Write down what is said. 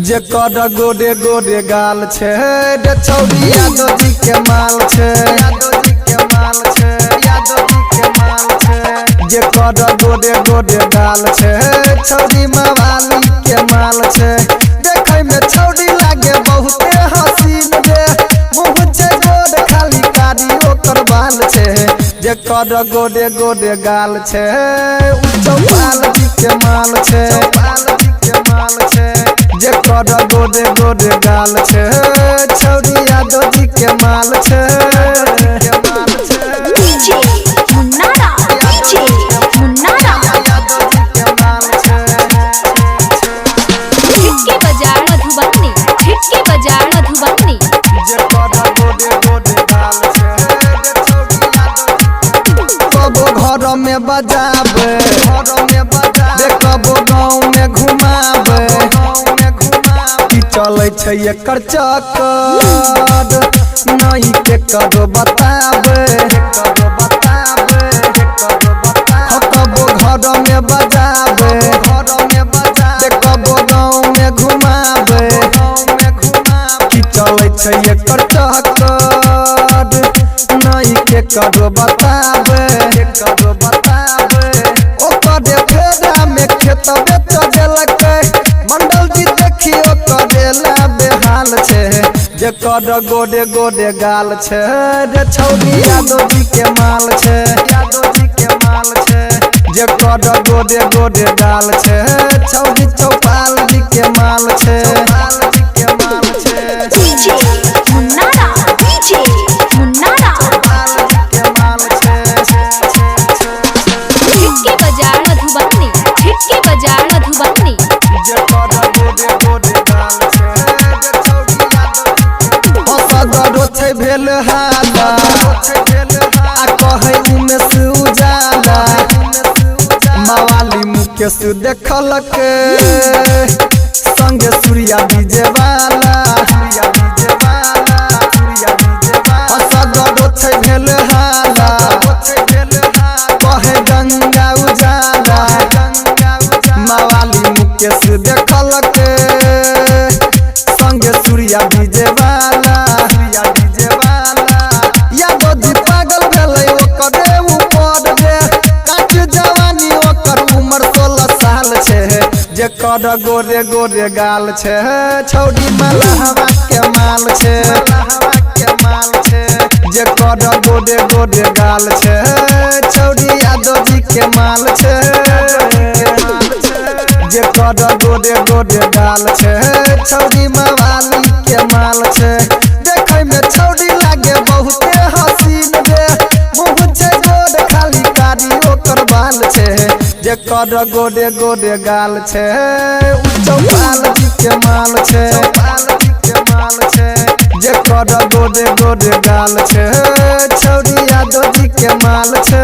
जेकर गोरे गोरे गाल छे रे छौरी यादव जी के माल छे, यादव जी के माल छे, यादव जी के माल छे। जेकर गोरे गोरे गाल छे छौरी मवाली के माल छे। देखे में छौरी लागे बहुते हसीन रे, मुँह छे गोर खाली कारी ओकर बाल छे। जेकर गोरे गोरे गाल छे चौपाल जी के माल छे, चौपाल जी के माल छे। जेकर गोरे गोरे गाल छे छौरी यादव जी के माल छे, डीजे मुन्नारा, डीजे मुन्नारा। यादव जी के माल छे। हिट के बाजार मधुबनी, हिट के बाजार मधुबनी। जेकर गोरे गोरे गाल छे छौरी यादव कबो घर में बजाबे, घर में बजाबे, कबो गाँव में घुमाबे, चले छे एकर चक्कर नहीं के करो बताबे, करो बताबे, करो बताबे। कबो घर में बजाबे, घर में बजाबे, कबो गाँव में घुमाबे, गाँव में घुमाबे। चले छे एकर चक्कर नहीं के करो बताबे, करो बताबे। ओकर फेरा में खेत बेच देलकै, मंडल जी देखियो करेला बेहाल छे। जेकर गोरे गोरे गाल छे रे छौरी यादव जी के माल छे, यादव जी के माल छे। जेकर गोरे गोरे गाल छे छौरी चौपाल जी के माल छे, चौपाल जी के माल छे। DJ मुन्नारा, DJ मुन्नारा। चौपाल जी के माल छे। हिट के बाजार मधुबनी, हिट के बाजार मधुबनी। जेकर गोरे गोरे गाल छे रे छौरी यादव हसगरो छे भेल हाला, आ कहे उमेश उजाला। मवाली मुकेश देखलकै संगे सूर्या डीजे वाला, सूर्या डीजे वाला, सूर्या डीजे वाला। हसगरो छे भेल हाला, कहे गंगा उजाला। मवाली मुकेश देखलकै संगे सूर्या डीजे वाला, सूर्या डीजे वाला। यादव जी पागल भेलै ओकरे ऊपर रे, काट जवानी ओकर उम्र 16 साल छे। जेकर गोरे गोरे गाल छे छौरी मलहवा के माल छे, मलहवा के माल छे। जेकर गोरे गोरे गाल छे छौरी यादव जी के माल छे, जेकर गोरे गोरे गाल छे छौरी मवाली के माल छे। देखे में छौरी लागे बहुते हसीन रे, मुँह छे गोर खाली कारी ओकर बाल छे। जेकर गोरे गोरे गाल छे चौपाल जी के माल छे, चौपाल जी के माल छे। जेकर गोरे गोरे गाल छे छौरी यादव जी के माल छे।